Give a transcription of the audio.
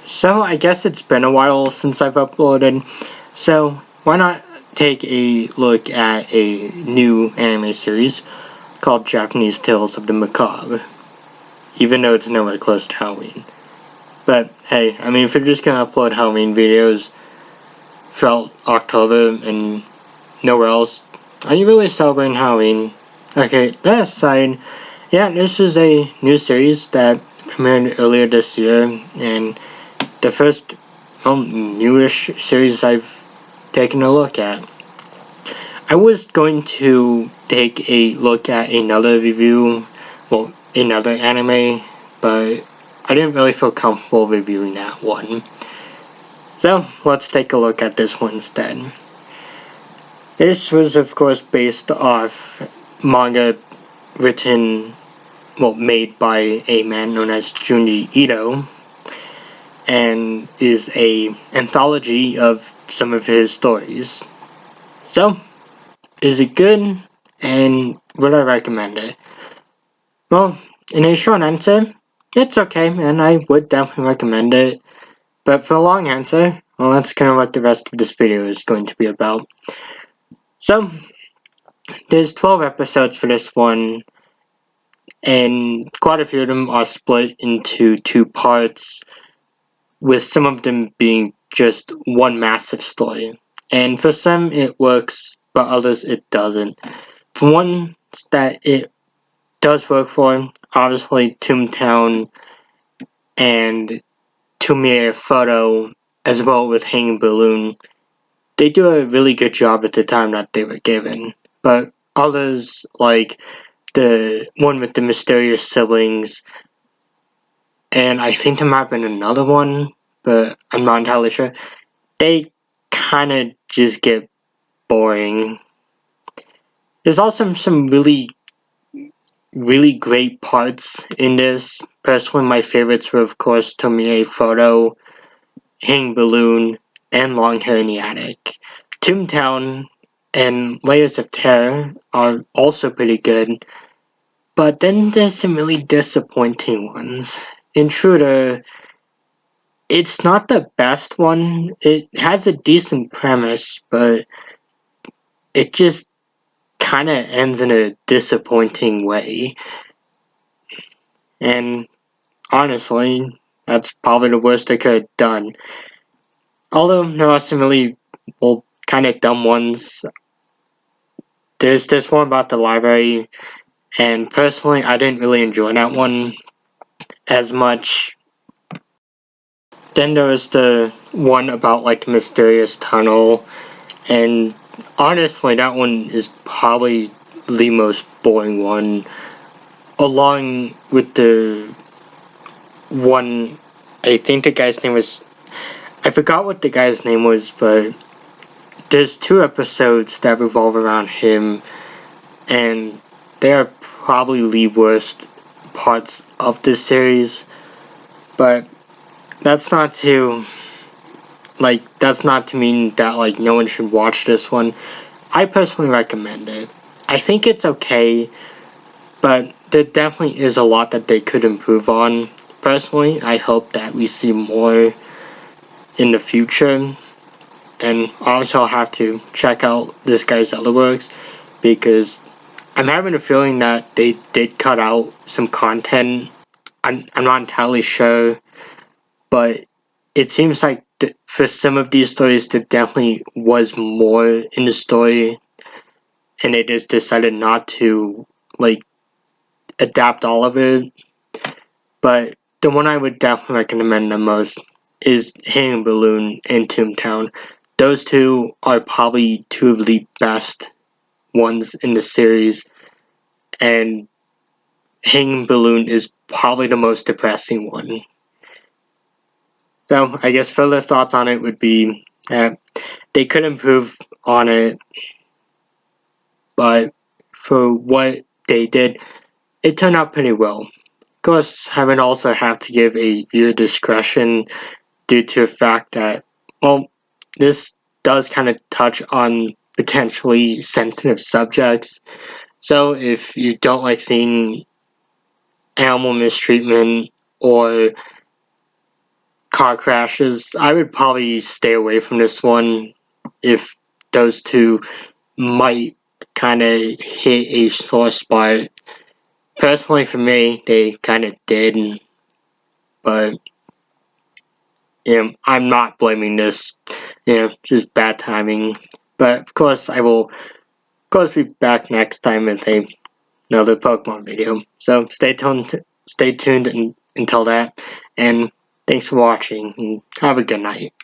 So I guess it's been a while since I've uploaded, so why not take a look at a new anime series called Japanese Tales of the Macabre, even though it's nowhere close to Halloween. But hey, I mean, if you're just gonna upload Halloween videos throughout October and nowhere else, are you really celebrating Halloween? Okay, that aside, yeah, this is a new series that premiered earlier this year, and the first newish series I've taken a look at. I was going to take a look at another review, well, another anime, but I didn't really feel comfortable reviewing that one. So let's take a look at this one instead. This was, of course, based off manga made by a man known as Junji Ito, and is a anthology of some of his stories. So, is it good, and would I recommend it? Well, in a short answer, it's okay, and I would definitely recommend it. But for a long answer, well, that's kind of what the rest of this video is going to be about. So, there's 12 episodes for this one, and quite a few of them are split into two parts, with some of them being just one massive story. And for some it works, but others it doesn't. For ones that it does work for, obviously Toontown and Tumiere Photo, as well with Hanging Balloon, they do a really good job at the time that they were given. But others, like the one with the mysterious siblings, and I think there might have been another one, but I'm not entirely sure, they kind of just get boring. There's also some really great parts in this. Personally, my favorites were, of course, Tomie Photo, Hang Balloon, and Long Hair in the Attic. Toontown and Layers of Terror are also pretty good, but then there's some really disappointing ones. Intruder, it's not the best one. It has a decent premise, but it just kind of ends in a disappointing way. And honestly, that's probably the worst I could have done. Although there are some really, kind of dumb ones. There's this one about the library, and personally, I didn't really enjoy that one as much. Then there was the one about like the mysterious tunnel, and honestly, that one is probably the most boring one, along with the one, I think the guy's name was, I forgot what the guy's name was, but there's two episodes that revolve around him, and they are probably the worst parts of this series. But that's not to mean that like no one should watch this one. I personally recommend it. I think it's okay, but there definitely is a lot that they could improve on. Personally, I hope that we see more in the future, and also I'll have to check out this guy's other works, because I'm having a feeling that they did cut out some content. I'm not entirely sure, but it seems like for some of these stories there definitely was more in the story, and they just decided not to like adapt all of it. But the one I would definitely recommend the most is Hanging Balloon and Toontown. Those two are probably two of the best ones in the series, and Hanging Balloon is probably the most depressing one. So I guess further thoughts on it would be they could improve on it, but for what they did, it turned out pretty well. Of course, I would also have to give a viewer discretion due to the fact that, well, this does kind of touch on potentially sensitive subjects. So if you don't like seeing animal mistreatment or car crashes, I would probably stay away from this one if those two might kind of hit a sore spot. Personally, for me, they kind of did, but I'm not blaming this. Just bad timing. But of course, I will, of course, be back next time with another Pokemon video. So stay tuned. Stay tuned until that, and thanks for watching. And have a good night.